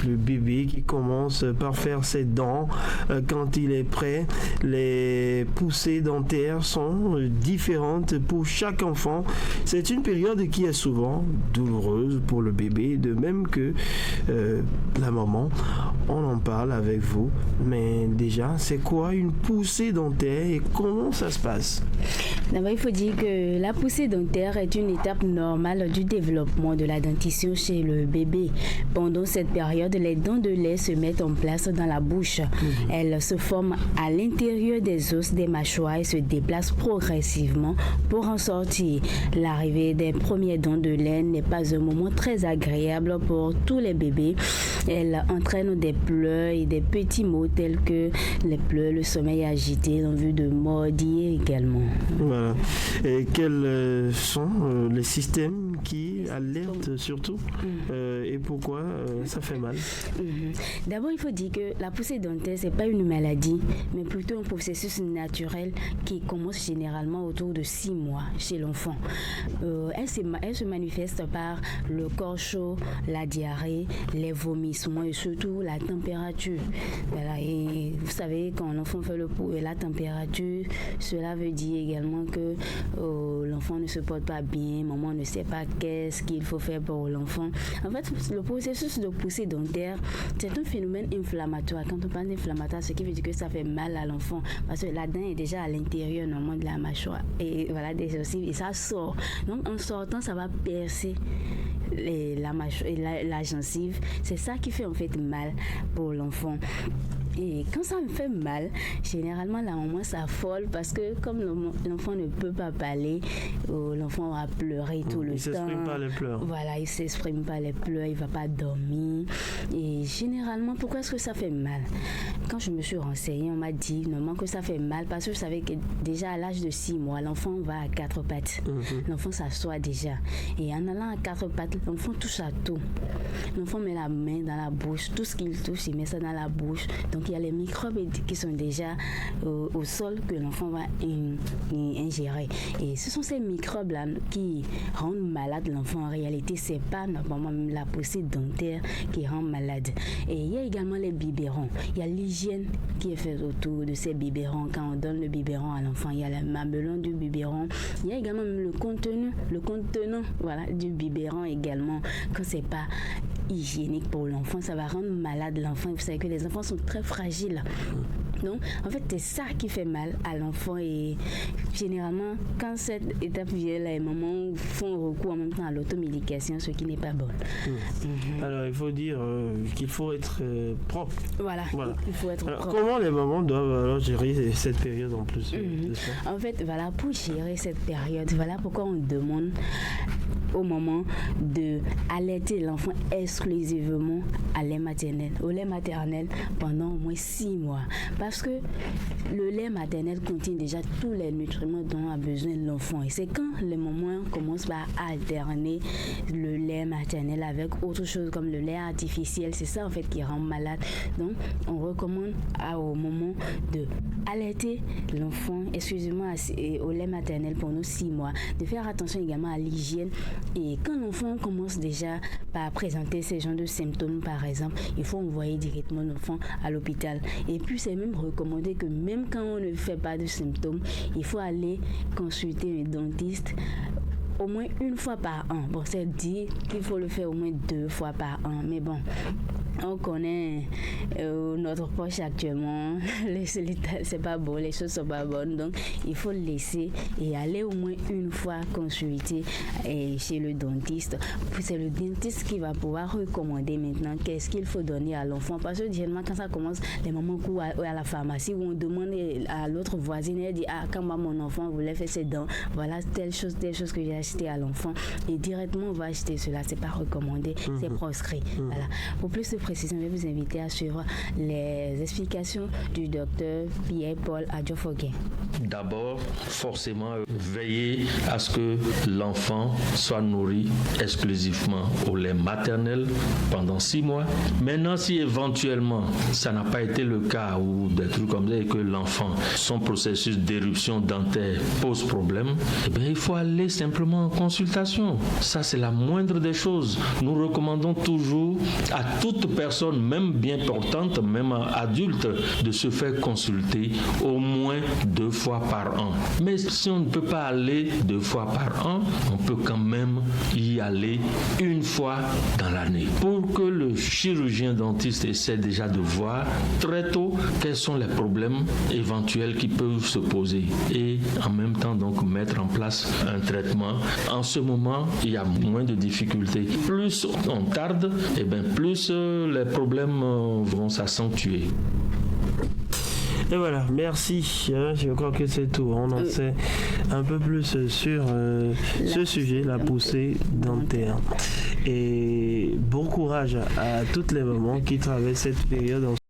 le bébé qui commence par faire ses dents quand il est prêt. Les poussées dentaires sont différentes pour chaque enfant. C'est une période qui est souvent douloureuse pour le bébé, de même que la maman. On en parle avec vous, mais déjà, c'est quoi une poussée dentaire et comment ça se passe? D'abord, il faut dire que la poussée dentaire est une étape normale du développement de la dentition chez le bébé. Pendant cette période, les dents de lait se mettent en place dans la bouche. Elles se forment à l'intérieur des os des mâchoires et se déplacent progressivement pour en sortir. L'arrivée des premiers dents de lait n'est pas un moment très agréable pour tous les bébés. Elle entraîne des pleurs et des petits mots tels que les pleurs, le sommeil agité, l'envie de mordiller également. Voilà. Et quels sont les systèmes qui alertent surtout et pourquoi ça fait mal? D'abord, il faut dire que la poussée dentaire, ce n'est pas une maladie, mais plutôt un processus naturel qui commence généralement autour de 6 mois chez l'enfant. Elle se manifeste par le corps chaud, la diarrhée, les vomissements et surtout la température. Voilà. Et vous savez, quand l'enfant fait le pouls et la température, cela veut dire également que l'enfant ne se porte pas bien, maman ne sait pas qu'est-ce qu'il faut faire pour l'enfant. En fait, le processus de poussée dentaire, c'est un phénomène inflammatoire. Quand on parle d'inflammatoire, ce qui veut dire que ça fait mal à l'enfant parce que la dent est déjà à l'intérieur normalement de la mâchoire et voilà des gencives et ça sort. Donc en sortant, ça va percer la gencive. C'est ça qui fait en fait mal pour l'enfant. Et quand ça me fait mal, généralement la maman s'affole parce que comme l'enfant ne peut pas parler, l'enfant va pleurer tout le temps. Il ne s'exprime pas les pleurs. Voilà, il ne s'exprime pas les pleurs, il ne va pas dormir. Et généralement, pourquoi est-ce que ça fait mal? Quand je me suis renseignée, on m'a dit normalement que ça fait mal parce que je savais que déjà à l'âge de 6 mois, l'enfant va à 4 pattes. L'enfant s'assoit déjà. Et en allant à 4 pattes, l'enfant touche à tout. L'enfant met la main dans la bouche, tout ce qu'il touche, il met ça dans la bouche. Donc il y a les microbes qui sont déjà au sol que l'enfant va ingérer. Et ce sont ces microbes-là qui rendent malade l'enfant. En réalité, c'est pas normalement la poussée dentaire qui rend malade. Et il y a également les biberons. Il y a l'hygiène qui est faite autour de ces biberons. Quand on donne le biberon à l'enfant, il y a le mamelon du biberon. Il y a également le contenant voilà, du biberon également. Quand c'est pas hygiénique pour l'enfant, ça va rendre malade l'enfant. Vous savez que les enfants sont très fragiles. Donc, en fait, c'est ça qui fait mal à l'enfant. Et généralement, quand cette étape vient, les mamans font recours en même temps à l'automédication, ce qui n'est pas bon. Alors, il faut dire qu'il faut être propre. Voilà, il faut être propre. Comment les mamans doivent alors gérer cette période en plus En fait, voilà, pour gérer cette période, voilà pourquoi on demande au moment de allaiter l'enfant exclusivement au lait maternel pendant au moins 6 mois. Parce que le lait maternel contient déjà tous les nutriments dont a besoin l'enfant. Et c'est quand les mamans commencent par alterner le lait maternel avec autre chose comme le lait artificiel, c'est ça en fait qui rend malade. Donc, on recommande au moment de allaiter l'enfant exclusivement au lait maternel pendant 6 mois, de faire attention également à l'hygiène. Et quand l'enfant commence déjà par présenter ces genres de symptômes, par exemple, il faut envoyer directement l'enfant à l'hôpital. Et puis, c'est même recommandé que même quand on ne fait pas de symptômes, il faut aller consulter un dentiste au moins 1 fois par an. Bon, c'est dit qu'il faut le faire au moins 2 fois par an, mais bon, on connaît notre poche actuellement, c'est pas bon, les choses sont pas bonnes, donc il faut le laisser et aller au moins 1 fois consulter chez le dentiste. Puis c'est le dentiste qui va pouvoir recommander maintenant qu'est-ce qu'il faut donner à l'enfant, parce que généralement quand ça commence, les mamans courent à la pharmacie où on demande à l'autre voisine, elle dit quand mon enfant voulait faire ses dents, voilà telle chose que j'ai acheté à l'enfant, et directement on va acheter cela, c'est pas recommandé, c'est proscrit. Voilà. Pour plus de précision, je vais vous inviter à suivre les explications du docteur Pierre-Paul Adjofogué. d'abord forcément veiller à ce que l'enfant soit nourri exclusivement au lait maternel pendant 6 mois. Maintenant, si éventuellement ça n'a pas été le cas ou des trucs comme ça et que l'enfant, son processus d'éruption dentaire pose problème, eh bien, il faut aller simplement en consultation. Ça, c'est la moindre des choses. Nous recommandons toujours à toute personne, même bien portante, même adulte, de se faire consulter au moins 2 fois par an. Mais si on ne peut pas aller 2 fois par an, on peut quand même y aller 1 fois dans l'année pour que le chirurgien dentiste essaie déjà de voir très tôt quels sont les problèmes éventuels qui peuvent se poser et en même temps donc mettre en place un traitement. En ce moment, il y a moins de difficultés. Plus on tarde, et bien plus les problèmes vont s'accentuer. Et voilà, merci. Je crois que c'est tout. On en sait un peu plus sur ce sujet, la poussée dentaire. Et bon courage à toutes les mamans qui traversent cette période.